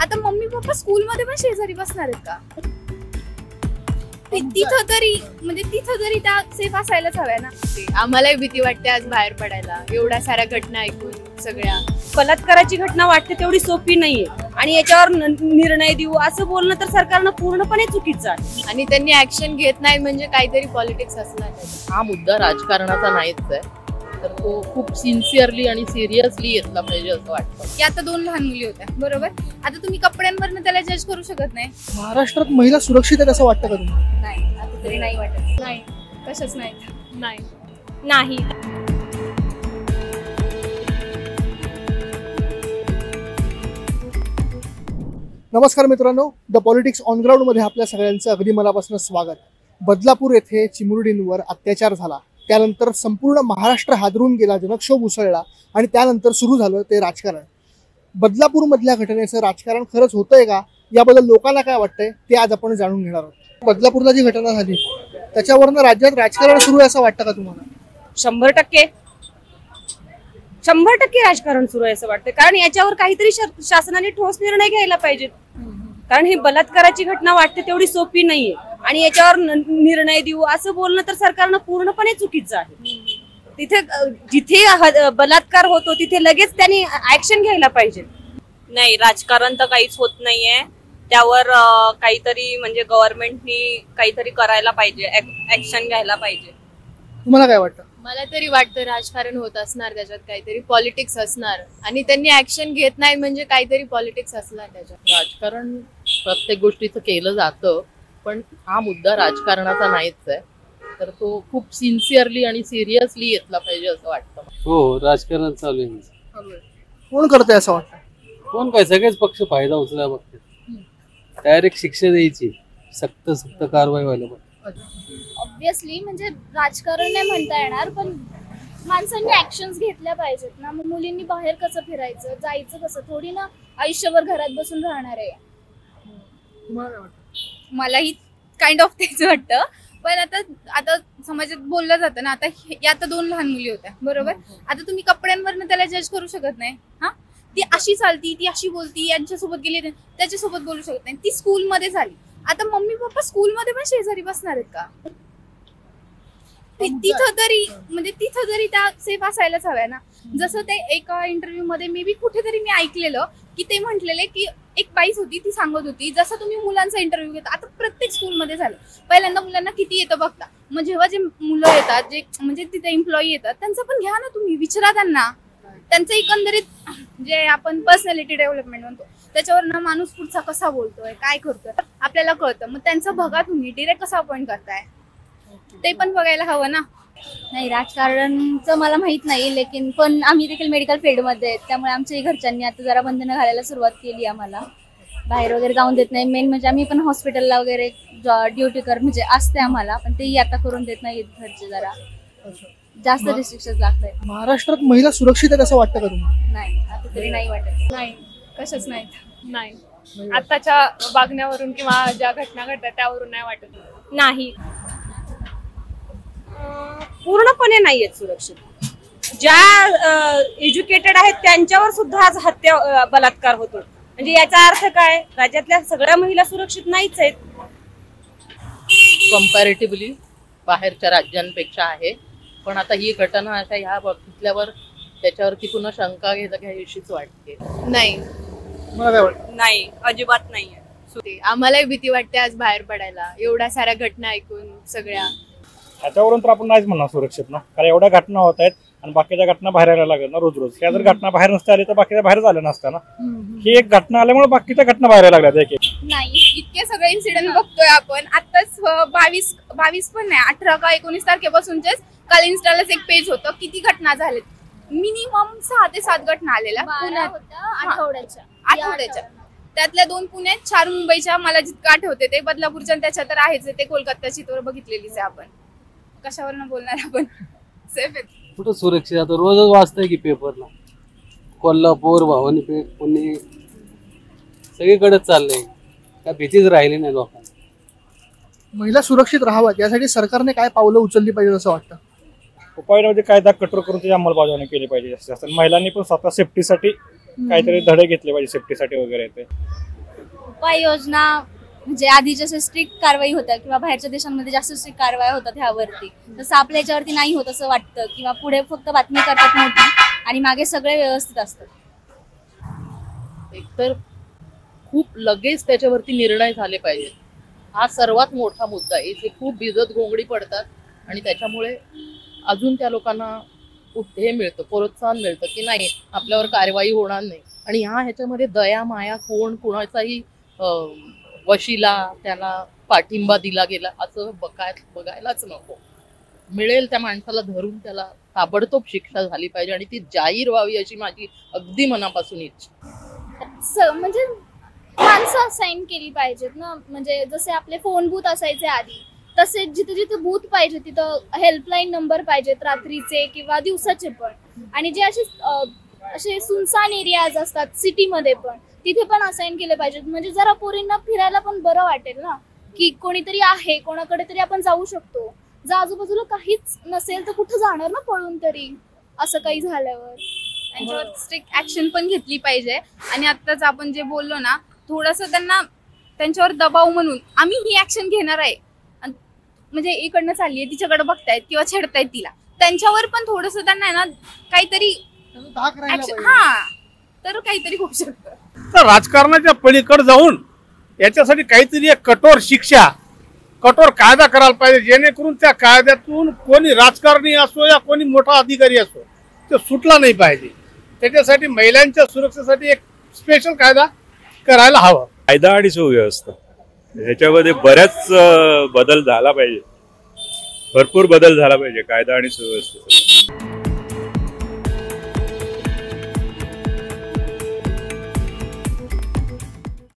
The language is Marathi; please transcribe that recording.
आता मम्मी पप्पा स्कूलमध्ये पण शेजारी बसणार आहेत का? तिथं तरी त्या सेफ असायलाच हव्या ना. आम्हालाही भीती वाटते आज बाहेर पडायला, एवढ्या साऱ्या घटना ऐकून. सगळ्या बलात्काराची घटना वाटते तेवढी सोपी नाहीये आणि याच्यावर निर्णय देऊ असं बोलणं तर सरकारनं पूर्णपणे चुकीचं आहे. आणि त्यांनी ऍक्शन घेत नाही म्हणजे काहीतरी पॉलिटिक्स असणार. हा मुद्दा राजकारणाचा नाहीच आहे, तर तो खूप सिन्सिअरली आणि सिरियसली घेतला पाहिजे असं वाटतं. की आता 2 लहान मुली होत्या बरोबर, आता तुम्ही कपड्यांवरनं त्याला जज करू शकत नाही. महाराष्ट्रात महिला सुरक्षित आहेत असं वाटतं का तुम्हाला? नाही, आता तरी नाही वाटत. नाही, कशाच नाही. नाही. नमस्कार मित्रांनो, द पॉलिटिक्स ऑन ग्राउंड मध्ये आपल्या सगळ्यांचं अगदी मनापासून स्वागत. बदलापूर येथे चिमुरडींवर अत्याचार झाला, त्यानंतर संपूर्ण महाराष्ट्र हादरून गेला, जनक्षोभ उसळला आणि त्यानंतर सुरू झालं ते राजकारण. बदलापूर मधल्या घटनेचं राजकारण खरंच होतंय का, याबद्दल लोकांना काय वाटतंय ते आज आपण जाणून घेणार आहोत. बदलापूरला जी घटना झाली त्याच्यावरनं राज्यात राजकारण सुरू आहे असं वाटतं का तुम्हाला? 100% राजकारण सुरू आहे असं वाटतं, कारण याच्यावर काहीतरी शासनाने ठोस निर्णय घ्यायला पाहिजेत. कारण ही बलात्काराची घटना वाटते तेवढी सोपी नाहीये आणि याच्यावर निर्णय देऊ असं बोलणं तर सरकारनं पूर्णपणे चुकीचं आहे. जिथे बलात्कार होतो तिथे लगेच त्यांनी ऍक्शन घ्यायला पाहिजे. नाही, राजकारण तर काहीच होत नाहीये, त्यावर काहीतरी म्हणजे गव्हर्नमेंटनी काहीतरी करायला पाहिजे, ऍक्शन घ्यायला पाहिजे. तुम्हाला काय वाटतं? मला तरी वाटतं राजकारण होत असणार, त्याच्यात काहीतरी पॉलिटिक्स असणार आणि त्यांनी ऍक्शन घेत नाही म्हणजे काहीतरी पॉलिटिक्स असणार त्याच्यात. राजकारण प्रत्येक गोष्टीचं केलं जातं, पण हा मुद्दा राजकारणाचा नाहीच आहे, तर तो खूप सिन्सिअरली आणि सिरियसली घेतला पाहिजे असं वाटतं. हो, राजकारण चालू आहे. कोण करतंय असं वाटतं? कोण काय, सगळेच पक्ष फायदा उचलायला बघतात. डायरेक्ट शिक्षा द्यायची, सक्त कारवाई व्हायला पाहिजे. ऑब्विसली म्हणजे राजकारण नाही म्हणता येणार, पण माणसांनी ऍक्शन्स घेतल्या पाहिजेत ना. मग मुलींनी बाहेर कसं फिरायचं, जायचं कसं, थोडी ना आयुष्यभर घरात बसून राहणार आहे. मलाही काइंड ऑफ तेच वाटतं, पण आता समाजात बोललं जातं ना, आता 2 लहान मुली होत्या बरोबर, आता तुम्ही कपड्यांवरनं त्याला जज करू शकत नाही. हा, ती अशी चालती, ती अशी बोलती, यांच्यासोबत गेली त्याच्यासोबत बोलू शकत नाही. ती स्कूलमध्ये झाली, आता मम्मी पप्पा स्कूलमध्ये पण शेजारी बसणार आहेत का? तिथं तरी त्या सेफ असायलाच हव्या ना. जसं ते एका इंटरव्ह्यू मध्ये मे बी कुठेतरी मी ऐकलेलं की ते म्हटलेले की एक बाईच होती, ती सांगत होती जसं तुम्ही मुलांचा इंटरव्ह्यू घेता, आता प्रत्येक स्कूलमध्ये झालं, पहिल्यांदा मुलांना किती येतं बघता, मग जेव्हा जे मुलं येतात, जे म्हणजे तिथे एम्प्लॉई येतात, त्यांचं पण घ्या ना तुम्ही, विचारा त्यांना. त्यांचं एकंदरीत जे आपण पर्सनॅलिटी डेव्हलपमेंट म्हणतो त्याच्यावर ना, माणूस पुढचा कसा बोलतोय, काय करतोय आपल्याला कळतं. मग त्यांचं बघा तुम्ही, डिरेक्ट कसा अपॉइंट करताय ते पण बघायला हवं ना. नाही, राजकारणचं मला माहित नाही, लेकिन पण आम्ही देखील मेडिकल फील्डमध्ये आहेत, त्यामुळे आमच्या घरच्यांनी आता जरा बंधनं घालायला सुरुवात केली. आम्हाला बाहेर वगैरे जाऊन देत नाही. मेन म्हणजे आम्ही पण हॉस्पिटलला वगैरे ड्युटी म्हणजे असते आम्हाला, पण तेही आता करून देत नाही घरचे, जरा जास्त रिस्ट्रिक्शन लागतात. महाराष्ट्रात महिला सुरक्षित आहेत असं वाटतं का तुम्हाला? नाही, आता तरी नाही वाटत. नाही, कशाच नाही. आताच्या वागण्यावरून किंवा ज्या घटना घडतात त्यावरून नाही वाटत. नाही, पूर्णपणे नाहीये सुरक्षित. ज्या एज्युकेटेड आहेत त्यांच्यावर सुद्धा आज बलात्कार होतो, म्हणजे याचा अर्थ काय, राज्यातल्या सगळ्या महिला सुरक्षित नाहीच आहेत. कम्पॅरेटिव्हली बाहेरच्या राज्यांपेक्षा आहे, पण आता ही घटना अशा ह्या बघितल्यावर त्याच्यावरती पुन्हा शंका घ्यावीशीच वाटते. नाही, मला काय वाटतं? नाही, अजिबात नाहीये. आम्हालाही भीती वाटते आज बाहेर पडायला, एवढ्या साऱ्या घटना ऐकून. सगळ्या त्याच्यावरून तर आपण नाहीच म्हणणार सुरक्षित ना, कारण एवढ्या घटना होत आहेत आणि बाकीच्या घटना बाहेर यायला लागत ना रोज. ह्या जर घटना बाहेर नसते आली तर बाकीच्या बाहेर झाल्या नसत्या ना. ही एक घटना आल्यामुळे बाकीच्या घटना बाहेर यायला लागल्यात. एक नाही, इतके सगळे इन्सिडेंट बघतोय आपण. आताच 22 पण नाही, 18 का 19 तारखेपासूनचेच काल इन्स्टालाच एक पेज होतं, किती घटना झाल्यात. मिनिमम 6 ते 7 घटना आलेल्या आठवड्याच्या. त्यातल्या 2 पुण्यात, 4 मुंबईच्या. मला जितकं आठवते ते बदलापूरच्या, त्याच्या तर आहेच, ते कोलकाताची तर बघितलेलीच आहे. आपण कशावर न बोलणार, आपण सेफ आहे कुठं सुरक्षित? आता रोजच वाचतंय की पेपरला, कोल्हापूर, भावनीपेठ, पुणे, सगळीकडेच चाललंय. काय भीतीच राहिली नाही लोकांना. महिला सुरक्षित राहाव्यात यासाठी सरकारने काय पावलं उचलली पाहिजे असं वाटतं? उपाययोजना कायदा कठोर करून त्याची अंमलबजावणी केली पाहिजे. महिलांनी पण स्वतः सेफ्टीसाठी काहीतरी धडे घेतले पाहिजे, सेफ्टीसाठी वगैरे. ते उपाययोजना म्हणजे आधी जसे स्ट्रिक्ट कारवाई होत्या किंवा बाहेरच्या देशांमध्ये जास्त स्ट्रिक्ट कारवाई होतात ह्यावरती, तसं आपल्या याच्यावरती नाही होत असं वाटतं, किंवा पुढे फक्त बातमी करतात मोठी आणि मागे सगळे व्यवस्थित असतात. एकतर खूप लगेच त्याच्यावरती निर्णय झाले पाहिजेत. हा सर्वात मोठा मुद्दा आहे. इथे खूप भिजत घोंगडी पडतात आणि त्याच्यामुळे अजून त्या लोकांना हे मिळतं, प्रोत्साहन मिळतं की नाही आपल्यावर कारवाई होणार नाही. आणि ह्याच्यामध्ये दया माया कोण कोणाचाही वशिला त्याला पाठिंबा दिला गेला असं बघायलाच नको. मिळेल त्या माणसाला धरून त्याला ताबडतोब शिक्षा झाली पाहिजे आणि ती जाहीर व्हावी अशी माझी अगदी मनापासून इच्छा. म्हणजे माणसं असाइन केली पाहिजेत ना, म्हणजे जसे आपले फोन बूथ असायचे आधी तसे जिथे जिथे बूथ पाहिजे तिथं हेल्पलाईन नंबर पाहिजेत, रात्रीचे किंवा दिवसाचे पण. आणि जे असे सुनसान एरियाज असतात सिटीमध्ये पण तिथे पण असाइन केले पाहिजेत, म्हणजे जरा पोरींना फिरायला पण बरं वाटेल ना, की कोणीतरी आहे, कोणाकडे तरी आपण जाऊ शकतो. जर आजूबाजूला काहीच नसेल तर कुठं जाणार ना पळून तरी, असं काही झाल्यावर. त्यांच्यावर स्ट्रिक्ट ऍक्शन पण घेतली पाहिजे. आणि आत्ताच आपण जे बोललो ना, थोडंसं त्यांच्यावर दबाव म्हणून आम्ही ही ऍक्शन घेणार आहे, म्हणजे इकडनं चाललीये तिच्याकडे बघतायत किंवा छेडतायत तिला, त्यांच्यावर पण थोडस त्यांना ना काहीतरी तर काहीतरी होऊ शकतं. तर राजकारणाच्या पलीकडे जाऊन याच्यासाठी काहीतरी एक कठोर शिक्षा, कठोर कायदा करायला पाहिजे, जेणेकरून त्या कायद्यातून कोणी राजकारणी असो या कोणी मोठा अधिकारी असो तो सुटला नाही पाहिजे. त्याच्यासाठी महिलांच्या सुरक्षेसाठी एक स्पेशल कायदा करायला हवा. कायदा आणि सुव्यवस्था ह्याच्यामध्ये बऱ्याच बदल झाला पाहिजे, भरपूर बदल झाला पाहिजे कायदा आणि सुव्यवस्थेचा.